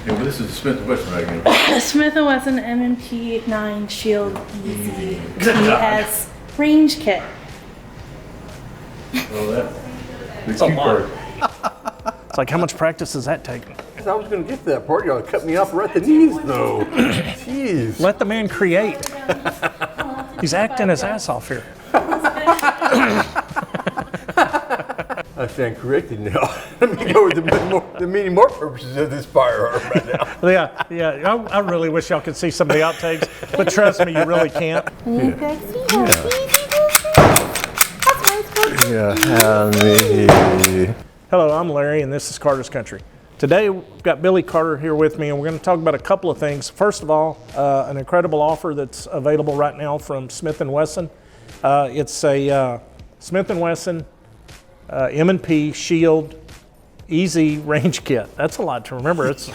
Yeah, but this is a Smith Wesson magazine. Smith Wesson M&P 9 Shield Easy PS range kit. Well, that's the cue card. It's like, how much practice does that take? I was going to get to that part. Y'all cut me off right at the knees, though. Jeez. Let the man create. He's acting his ass off here. I stand corrected now. Let me go with the many more purposes of this firearm right now. Yeah. I really wish y'all could see some of the outtakes, but trust me, you really can't. Hello, I'm Larry, and this is Carter's Country. Today, we've got Billy Carter here with me, and we're going to talk about a couple of things. First of all, an incredible offer that's available right now from Smith Wesson. It's a Smith Wesson M&P Shield Easy range kit. That's a lot to remember. It's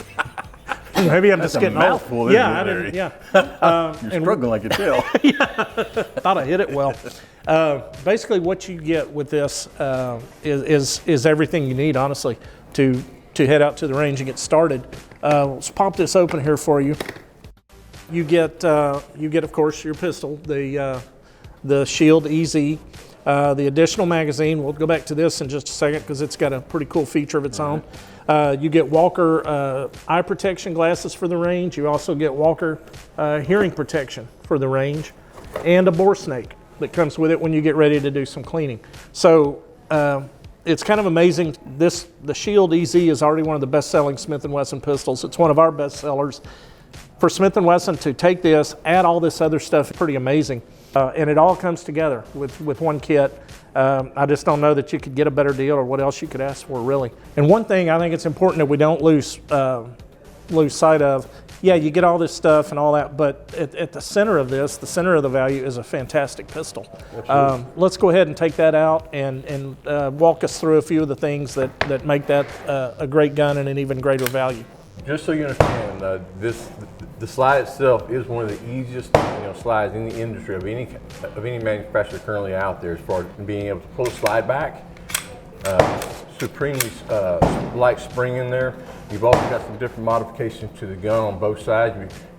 maybe I'm just getting mouthful. Yeah, I didn't. Yeah, you're struggling like you tell. Yeah, thought I hit it well. Basically, what you get with this is everything you need, honestly, to head out to the range and get started. Let's pop this open here for you. You get, of course, your pistol, the Shield Easy. The additional magazine, we'll go back to this in just a second because it's got a pretty cool feature of its own. You get Walker eye protection glasses for the range. You also get Walker hearing protection for the range, and a bore snake that comes with it when you get ready to do some cleaning. So it's kind of amazing. The Shield EZ is already one of the best-selling Smith & Wesson pistols. It's one of our best sellers. For Smith & Wesson to take this, add all this other stuff, is pretty amazing. And it all comes together with one kit. I just don't know that you could get a better deal or what else you could ask for, really. And one thing I think it's important that we don't lose sight of, yeah, you get all this stuff and all that, but at the center of this, the center of the value is a fantastic pistol. Let's go ahead and take that out and walk us through a few of the things that make that a great gun and an even greater value. Just so you understand, the slide itself is one of the easiest slides in the industry of any manufacturer currently out there, as far as being able to pull a slide back. Supremely light spring in there. You've also got some different modifications to the gun on both sides.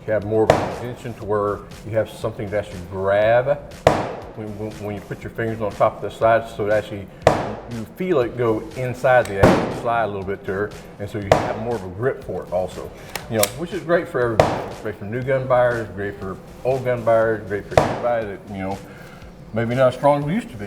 You have more of an extension to where you have something to actually grab when you put your fingers on top of the slide, so it actually you feel it go inside the actual slide a little bit there, and so you have more of a grip for it also. Which is great for everybody. It's great for new gun buyers, great for old gun buyers, great for anybody that, maybe not as strong as we used to be,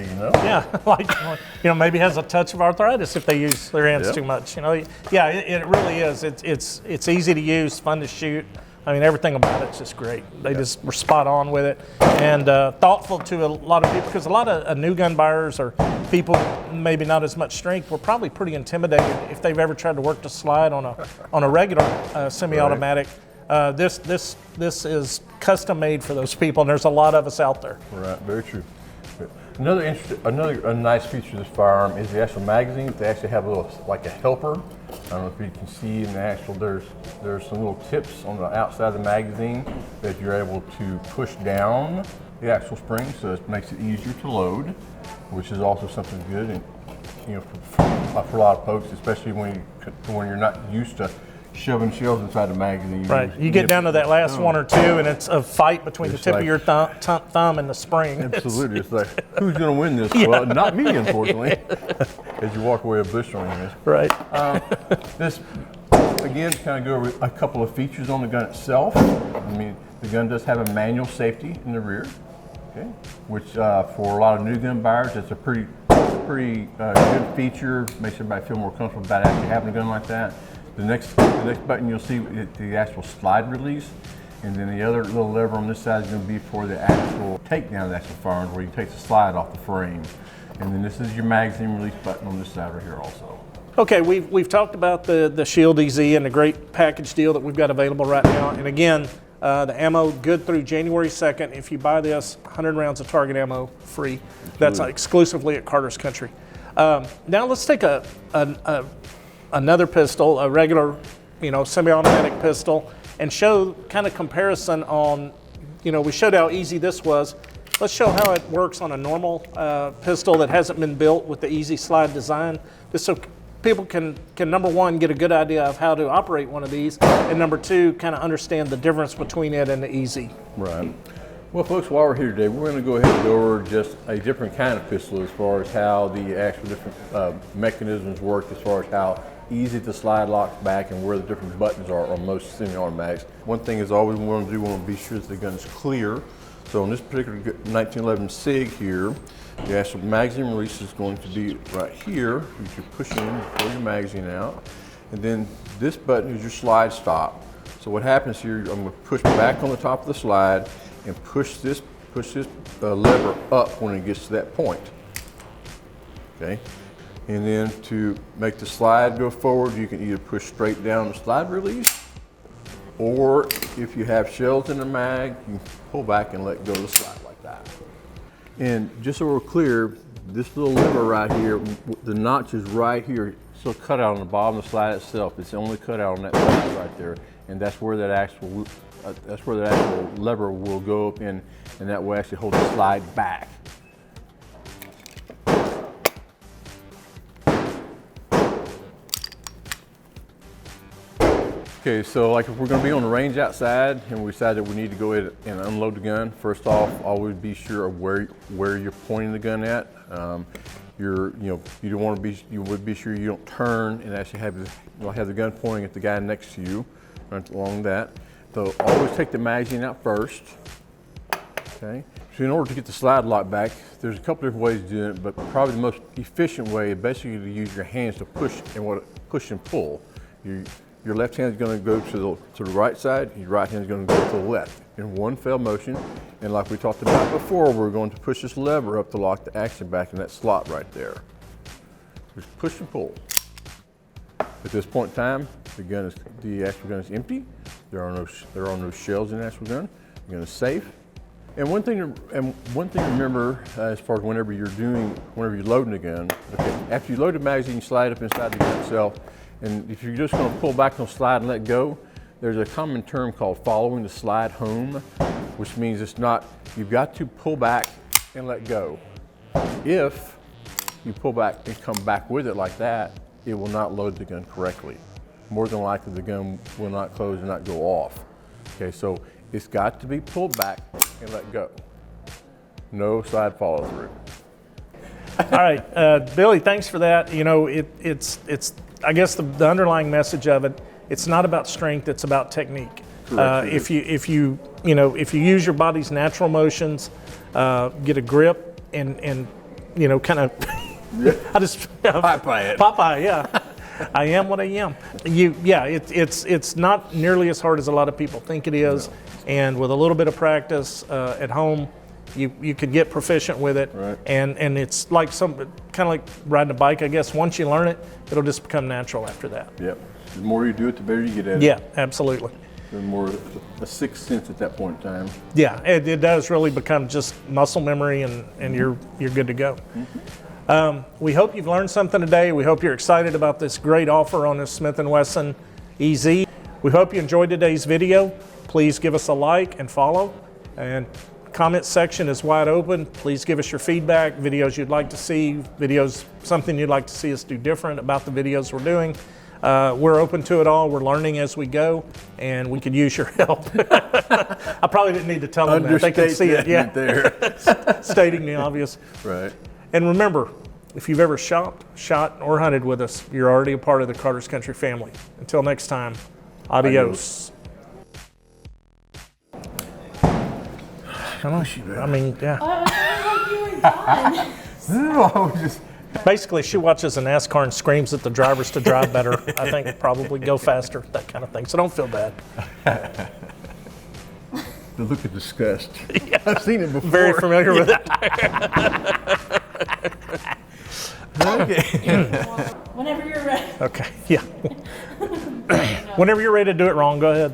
Yeah, maybe has a touch of arthritis if they use their hands too much. Yeah, it really is. It's easy to use, fun to shoot. I mean, everything about it's just great. They just were spot on with it, and thoughtful to a lot of people, because a lot of new gun buyers or people maybe not as much strength were probably pretty intimidated if they've ever tried to work the slide on a regular semi-automatic. This is custom made for those people, and there's a lot of us out there. Right, very true. Another nice feature of this firearm is the actual magazine. They actually have like a helper. I don't know if you can see in the actual, there's some little tips on the outside of the magazine that you're able to push down the actual spring, so it makes it easier to load, which is also something good. And for a lot of folks, especially when you're not used to shoving shells inside the magazine. Right. You get down to that last one or two, and it's a fight between the tip of your thumb and the spring. Absolutely. It's like, who's going to win this? Yeah. Well, not me, unfortunately. As you walk away a blister on your Right. This, again, to kind of go over a couple of features on the gun itself. I mean, the gun does have a manual safety in the rear, okay, which for a lot of new gun buyers, it's a pretty good feature. Makes everybody feel more comfortable about actually having a gun like that. The next button you'll see the actual slide release, and then the other little lever on this side is going to be for the actual takedown of the actual firearm, where you take the slide off the frame. And then this is your magazine release button on this side right here also. Okay, we've talked about the Shield EZ and the great package deal that we've got available right now. And again, the ammo good through January 2nd. If you buy this, 100 rounds of target ammo free. That's exclusively at Carter's Country. Now let's take another pistol, a regular, semi-automatic pistol, and show kind of comparison on, we showed how easy this was. Let's show how it works on a normal pistol that hasn't been built with the easy slide design, just so people can number one, get a good idea of how to operate one of these, and number two, kind of understand the difference between it and the Easy. Right. Well, folks, while we're here today, we're going to go ahead and go over just a different kind of pistol as far as how the actual different mechanisms work, as far as how easy the slide locks back and where the different buttons are on most semi-automatics. One thing is always we want to do, we want to be sure that the gun is clear. So on this particular 1911 SIG here, the actual magazine release is going to be right here. You can push in, pull your magazine out, and then this button is your slide stop. So what happens here, I'm going to push back on the top of the slide and push this lever up when it gets to that point. Okay, and then to make the slide go forward, you can either push straight down the slide release, or if you have shells in the mag, you can pull back and let go of the slide like that. And just so we're clear, this little lever right here, the notch is right here. It's still cut out on the bottom of the slide itself. It's only cut out on that side right there, and that's where that actual lever will go up in, and that will actually hold the slide back. Okay, so like if we're going to be on the range outside and we decide that we need to go ahead and unload the gun, first off, always be sure of where you're pointing the gun at. You don't want to be, you would be sure you don't turn and actually have the gun pointing at the guy next to you, right along that. So always take the magazine out first. Okay. So in order to get the slide lock back, there's a couple different ways of doing it, but probably the most efficient way is basically to use your hands to push and pull. Your left hand is going to go to the right side, your right hand is going to go to the left in one fell motion. And like we talked about before, we're going to push this lever up to lock the action back in that slot right there. Just push and pull. At this point in time, the actual gun is empty. There are no shells in the actual gun. The gun is safe. And one thing to remember as far as whenever you're loading the gun, okay, after you load the magazine, you slide up inside the gun itself. And if you're just going to pull back on the slide and let go, there's a common term called following the slide home, which means you've got to pull back and let go. If you pull back and come back with it like that, it will not load the gun correctly. More than likely the gun will not close and not go off. Okay, so it's got to be pulled back and let go. No slide follow through. All right, Billy, thanks for that. You know, it's I guess the underlying message of it, it's not about strength, it's about technique. If you use your body's natural motions, get a grip and kind of Popeye, yeah. I am what I am. It's not nearly as hard as a lot of people think it is, and with a little bit of practice at home, you could get proficient with it. Right. And it's like kind of like riding a bike, I guess. Once you learn it, it'll just become natural after that. Yep. The more you do it, the better you get at it. Yeah, absolutely. The more a sixth sense at that point in time. Yeah, it does really become just muscle memory, and you're good to go. We hope you've learned something today. We hope you're excited about this great offer on this Smith & Wesson EZ. We hope you enjoyed today's video. Please give us a like and follow. And comment section is wide open. Please give us your feedback, videos you'd like to see, something you'd like to see us do different about the videos we're doing. We're open to it all. We're learning as we go, and we could use your help. I probably didn't need to tell them that. They can see it. Yeah, there. Stating the obvious. Right. And remember, if you've ever shot, or hunted with us, you're already a part of the Carter's Country family. Until next time, adios. I mean, yeah. No, just. Basically, she watches a NASCAR and screams at the drivers to drive better. I think probably go faster, that kind of thing. So don't feel bad. The look of disgust. Yeah. I've seen it before. Very familiar with it. Okay. Whenever you're ready. Okay, yeah. Whenever you're ready to do it wrong, go ahead.